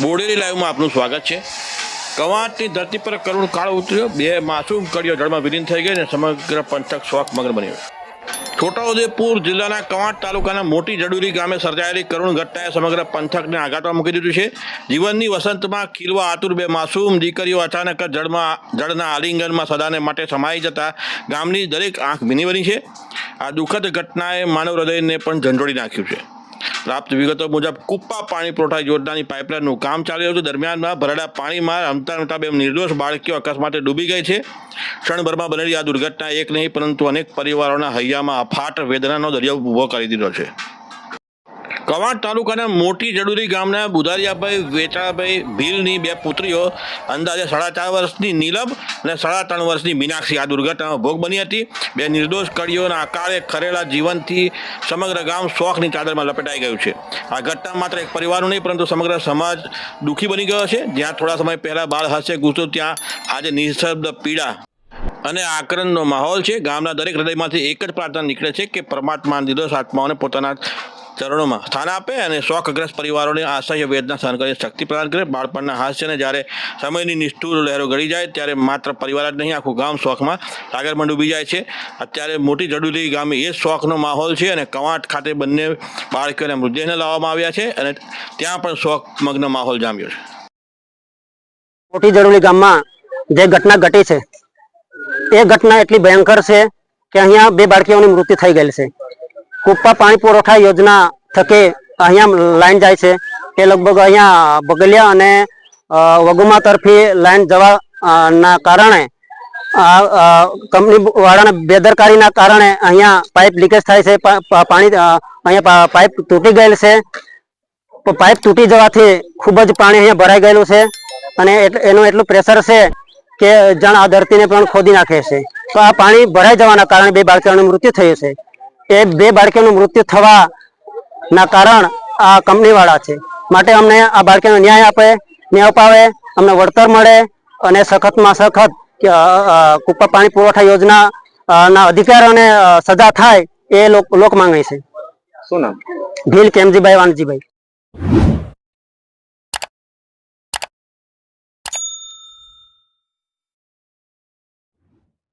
બોડેલી લાઈવમાં આપનું સ્વાગત છે। કવાંટની ધરતી પર કરુણ કાળ ઉતર્યો, બે માસૂમ કડીઓ જળમાં વિલીન થઈ ગઈ અને સમગ્ર પંથક શોકમગ્ન બન્યો। છોટાઉદેપુર જિલ્લાના કવાંટ તાલુકાના મોટી જડુરી ગામે સર્જાયેલી કરુણ ઘટનાએ સમગ્ર પંથકને આઘાતમાં મૂકી દીધું છે। જીવનની વસંતમાં ખીલવા આતુર બે માસૂમ દીકરીઓ અચાનક જળના આલિંગનમાં સદાને માટે સમાઈ જતા ગામની દરેક આંખ ભીની બની છે। આ દુઃખદ ઘટનાએ માનવ હૃદયને પણ ઝંઝોળી નાખ્યું છે। પ્રાપ્ત વિગતો મુજબ કુપ્પા પાણી પુરવઠા યોજનાની પાઇપલાઇનનું કામ ચાલી રહ્યું હતું। દરમિયાનમાં ભરેલા પાણીમાં રમતા બે નિર્દોષ બાળકીઓ અકસ્માતે ડૂબી ગઈ છે। ક્ષણભરમાં બનેલી આ દુર્ઘટના એક નહીં પરંતુ અનેક પરિવારોના હૈયામાં અફાટ વેદનાનો દરિયો ઊભો કરી દીધો છે। કવાંટ તાલુકાના મોટી જડુરી ગામના બુધારિયાભાઈ વેચાળાભાઈ ભીલની બે પુત્રીઓ અંદાજે 4.5 વર્ષની નીલમ અને 3.5 વર્ષની મીનાક્ષી આ દુર્ઘટનાનો ભોગ બની હતી। બે નિર્દોષ કડીઓના અકાળે ખરેલા જીવનથી સમગ્ર ગામ શોકની ચાદરમાં લપેટાઈ ગયું છે। આ ઘટના માત્ર એક પરિવારનું નહીં પરંતુ સમગ્ર સમાજ દુઃખી બની ગયો છે। જ્યાં થોડા સમય પહેલા બાળ હાસ્ય ગુસ્સો, ત્યાં આજે નિઃશબ્દ પીડા અને આક્રંદનો માહોલ છે। ગામના દરેક હૃદયમાંથી એક જ પ્રાર્થના નીકળે છે કે પરમાત્મા નિર્દોષ આત્માઓને પોતાના ચરણોમાં સ્થાન આપે અને શોકગ્રસ્ત પરિવારોને આશય વેદના સહન કરી શક્તિ પ્રદાન કરે। બાળપણના હાસ્યને જ્યારે સમયની નિષ્ઠુર લહેરો ગળી જાય ત્યારે માત્ર પરિવાર જ નહીં, આખું ગામ શોકમાં સાગરમાં ડૂબી જાય છે। અત્યારે મોટી જડુલી ગામે એ શોકનો માહોલ છે અને કવાંટ ખાતે બંને બાળકીઓને મૃતદેહને લાવવામાં આવ્યા છે અને ત્યાં પણ શોકમગ્ન માહોલ જામ્યો છે। મોટી જડુલી ગામમાં જે ઘટના ઘટી છે એ ઘટના એટલી ભયંકર છે કે અહીંયા બે બાળકીઓની મૃત્યુ થઈ ગયેલ છે। કુપ્પા પાણી પુરવઠા યોજના થકી અહીંયા લાઈન જાય છે એ લગભગ અહીંયા બગલિયા અને વગુમા તરફી લાઈન જવા ના કારણે કંપની વાળાના બેદરકારીના કારણે અહીંયા પાઇપ લીકેજ થાય છે। પાણી અહીંયા પાઇપ તૂટી ગયેલ છે। પાઇપ તૂટી જવાથી ખૂબ જ પાણી અહીંયા ભરાઈ ગયેલું છે અને એનું એટલું પ્રેશર છે કે જાણ આ ધરતીને પણ ખોદી નાખે છે। તો આ પાણી ભરાઈ જવાના કારણે બે બાળકીઓનું મૃત્યુ થયું છે। એ બે બાળકીઓનું મૃત્યુ થવાના કારણ આ કંપની વાળા છે। માટે અમને આ બાળકીઓને ન્યાય અપાવે, અમને વળતર મળે અને સખતમાં સખત કુપ્પા પાણી પુરવઠા યોજના ના અધિકારીઓને સજા થાય એ લોક માંગે છે। શું નામ? ભીલ કેમજીભાઈ વાનજીભાઈ।